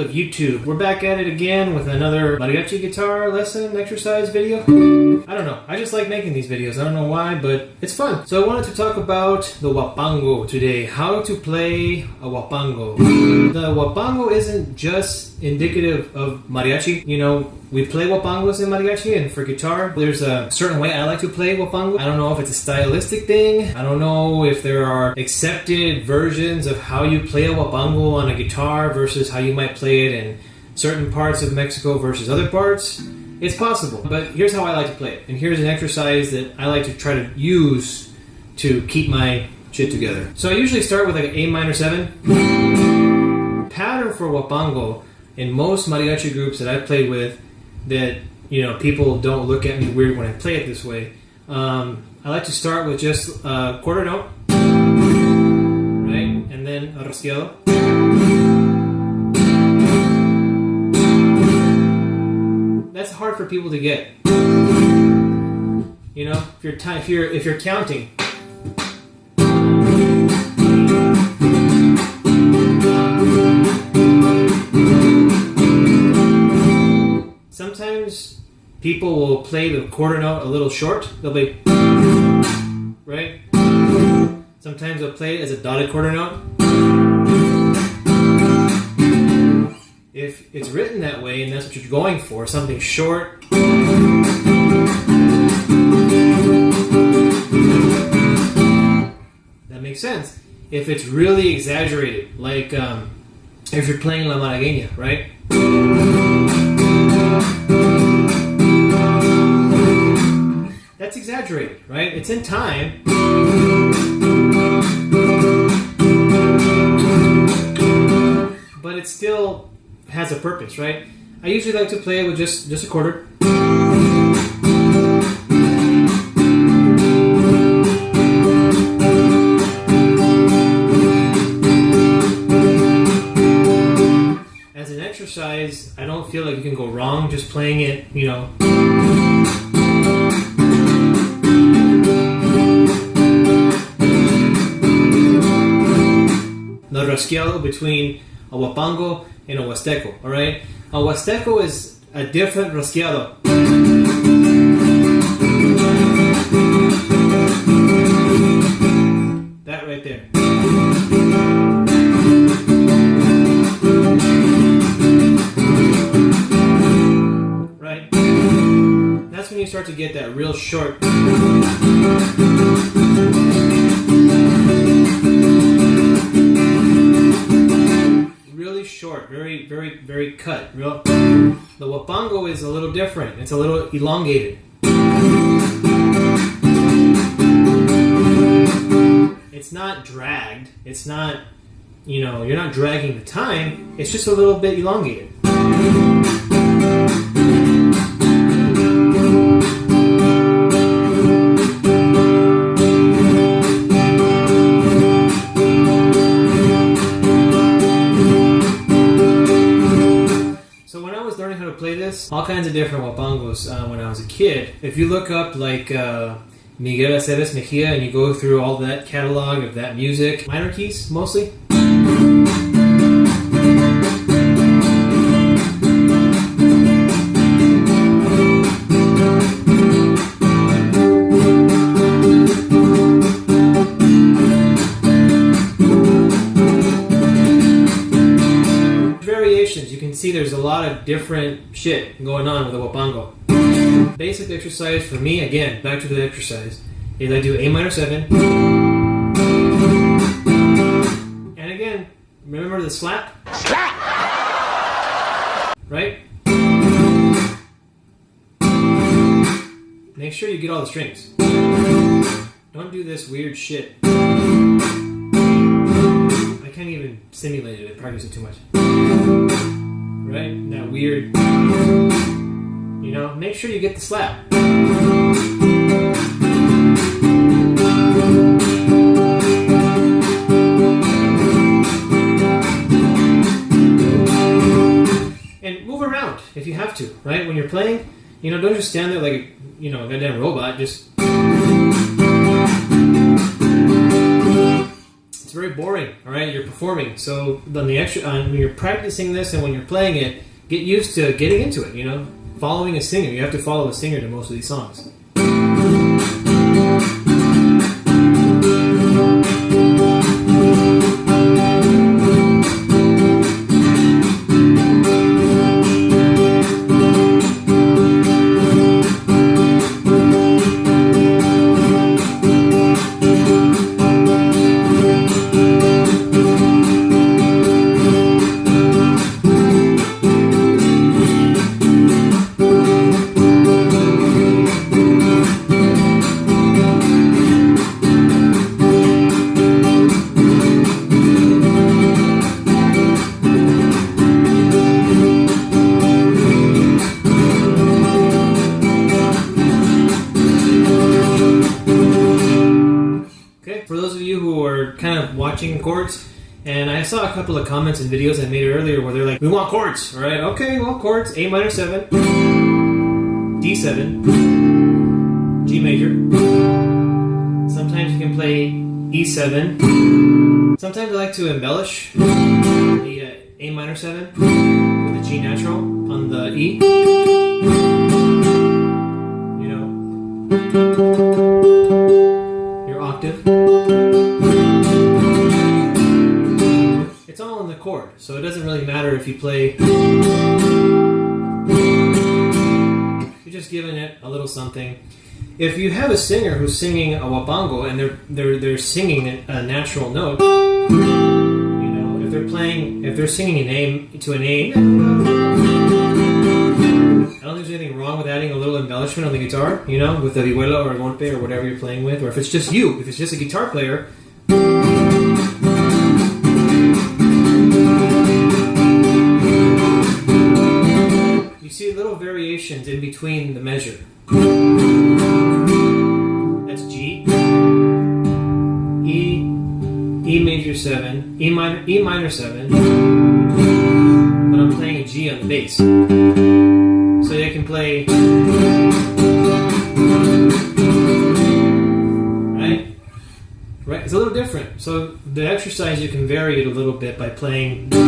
of YouTube. We're back at it again with another mariachi guitar lesson exercise video. I don't know. I just like making these videos. I don't know why, but it's fun. So I wanted to talk about the Huapango today. How to play a Huapango. The Huapango isn't just indicative of mariachi. You know, we play Huapangos in mariachi, and for guitar, there's a certain way I like to play Huapango. I don't know if it's a stylistic thing. I don't know if there are accepted versions of how you play a Huapango on a guitar versus how you might play it in certain parts of Mexico versus other parts. It's possible, but here's how I like to play it. And here's an exercise that I like to try to use to keep my shit together. So I usually start with like an A minor 7. Pattern for Huapango in most mariachi groups that I've played with that, you know, people don't look at me weird when I play it this way. I like to start with just a quarter note, right? And then a rasgueado. That's hard for people to get. You know, if you're counting. Sometimes people will play the quarter note a little short. They'll be right. Sometimes they'll play it as a dotted quarter note. If it's written that way and that's what you're going for, something short, that makes sense. If it's really exaggerated, like if you're playing La Malagueña, right? That's exaggerated, right? It's in time. But it still has a purpose, right? I usually like to play it with just a quarter. As an exercise, I don't feel like you can go wrong just playing it, you know. The rasgueado between a Huapango and a Huasteco, alright? A Huasteco is a different rasgueado. That right there. Right? That's when you start to get that real short. Short, very cut. The Huapango is a little different. It's a little elongated. It's not dragged. It's not, you know, you're not dragging the time. It's just a little bit elongated. All kinds of different Huapangos when I was a kid. If you look up like Miguel Aceves Mejia and you go through all that catalog of that music, minor keys mostly. You can see there's a lot of different shit going on with the Huapango. Basic exercise for me, again, back to the exercise, is I do A minor 7. And again, remember the slap? Slap! Right? Make sure you get all the strings. Don't do this weird shit. I can't even simulate it. I practice it too much. Right? That weird, you know, make sure you get the slap. And move around if you have to, right? When you're playing, you know, don't just stand there like a, you know, a goddamn robot. Just it's very boring. All right, you're performing, so then when you're practicing this and when you're playing it, get used to getting into it. You know, following a singer. You have to follow a singer to most of these songs. For those of you who are kind of watching chords, and I saw a couple of comments and videos I made earlier where they're like, we want chords, all right? Okay, well, chords, A minor 7, D7, G major. Sometimes you can play E7. Sometimes I like to embellish the A minor 7 with the G natural on the E. You know, your octave. It's all in the chord, so it doesn't really matter if you play. You're just giving it a little something. If you have a singer who's singing a Huapango and they're singing a natural note, you know, if they're singing an A to an A, I don't think there's anything wrong with adding a little embellishment on the guitar, you know, with the vihuela or golpe or whatever you're playing with, or if it's just you, if it's just a guitar player. You see little variations in between the measure. That's G, E major 7, E minor 7, but I'm playing a G on the bass. So you can play, right? It's a little different. So the exercise, you can vary it a little bit by playing G,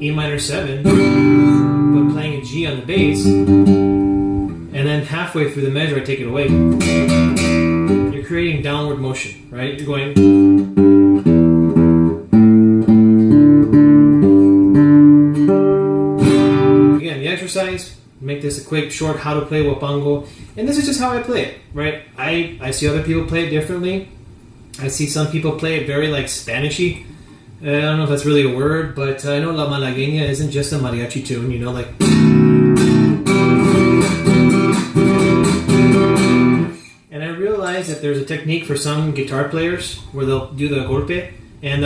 E minor 7, but playing a G on the bass, and then halfway through the measure I take it away. You're creating downward motion, right? You're going. Again, the exercise, make this a quick, short how to play Huapango, and this is just how I play it, right? I see other people play it differently. I see some people play it very like Spanishy. I don't know if that's really a word, but I know La Malagueña isn't just a mariachi tune, you know, like. And I realize that there's a technique for some guitar players where they'll do the golpe and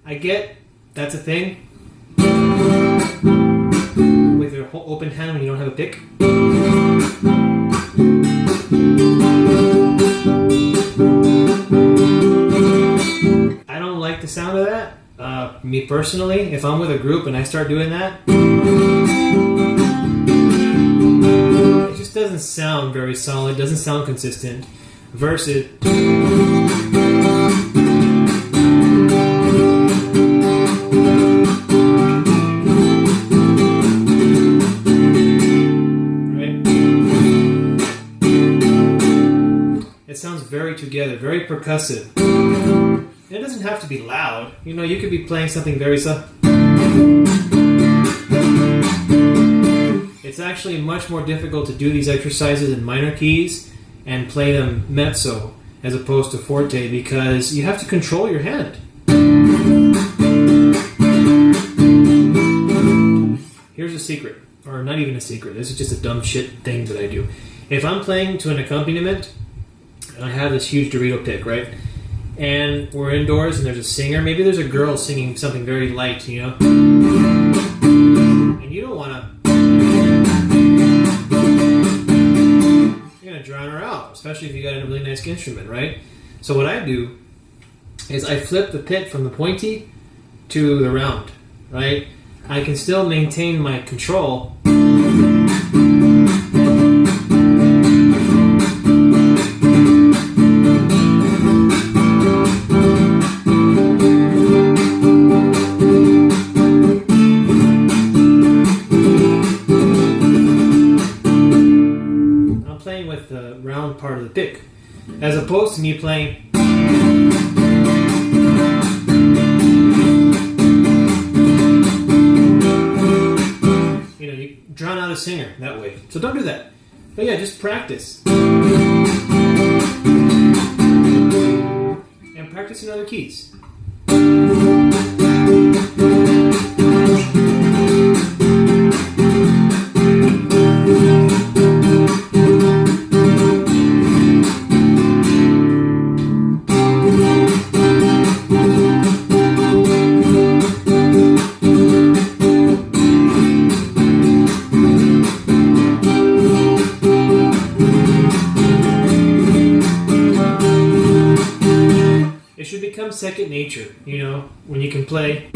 I get that's a thing. With your whole open hand when you don't have a pick. I don't like the sound of that. Me personally, if I'm with a group and I start doing that, it just doesn't sound very solid, doesn't sound consistent. Versus sounds very together, very percussive. It doesn't have to be loud. You know, you could be playing something very It's actually much more difficult to do these exercises in minor keys and play them mezzo as opposed to forte because you have to control your hand. Here's a secret, or not even a secret. This is just a dumb shit thing that I do. If I'm playing to an accompaniment, and I have this huge Dorito pick, right? And we're indoors and there's a singer. Maybe there's a girl singing something very light, you know? And you don't want to... You're going to drown her out, especially if you got a really nice instrument, right? So what I do is I flip the pick from the pointy to the round, right? I can still maintain my control. I'm playing with the round part of the pick, as opposed to me playing. Drown out a singer that way. So don't do that. But yeah, just practice. And practice in other keys. It should become second nature, you know, when you can play.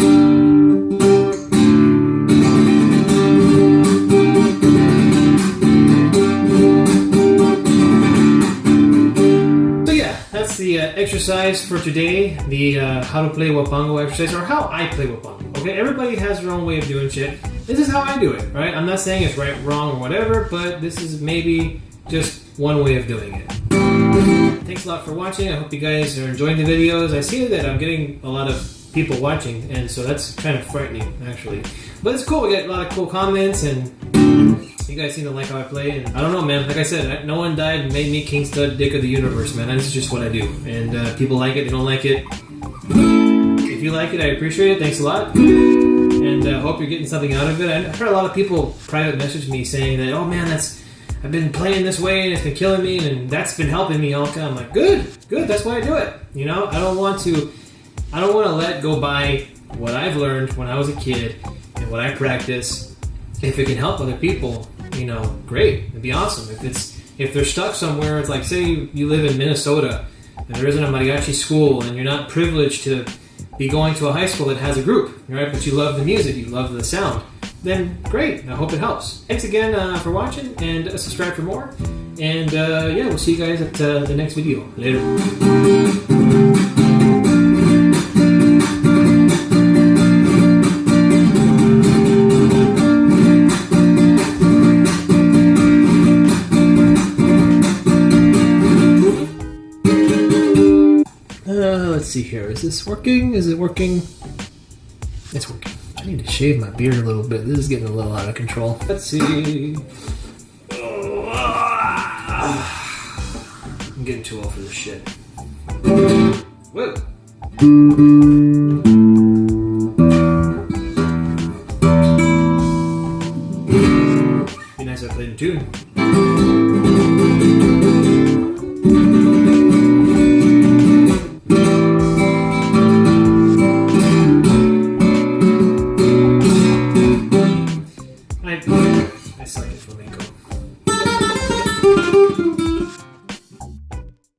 So yeah, that's the exercise for today, the how to play Huapango exercise, or how I play Huapango. Okay, everybody has their own way of doing shit. This is how I do it, right? I'm not saying it's right, wrong, or whatever, but this is maybe just one way of doing it. Thanks a lot for watching. I hope you guys are enjoying the videos. I see that I'm getting a lot of people watching, and so that's kind of frightening, actually. But it's cool. We get a lot of cool comments, and you guys seem to like how I play. And I don't know, man. Like I said, no one died and made me King Stud Dick of the Universe, man. This is just what I do. And people like it. They don't like it. If you like it, I appreciate it. Thanks a lot. And I hope you're getting something out of it. I heard a lot of people private message me saying that, oh, man, I've been playing this way and it's been killing me, and that's been helping me all the time. I'm like, good, that's why I do it. You know, I don't want to let go by what I've learned when I was a kid and what I practice. If it can help other people, you know, great. It'd be awesome. If they're stuck somewhere, it's like, say you live in Minnesota and there isn't a mariachi school and you're not privileged to be going to a high school that has a group, right? But you love the music, you love the sound. Then great. I hope it helps. Thanks again for watching, and subscribe for more. And yeah, we'll see you guys at the next video. Later. Let's see here. Is this working? Is it working? It's working. I need to shave my beard a little bit. This is getting a little out of control. Let's see. I'm getting too old for this shit. Whoa. Be nice if I played in tune.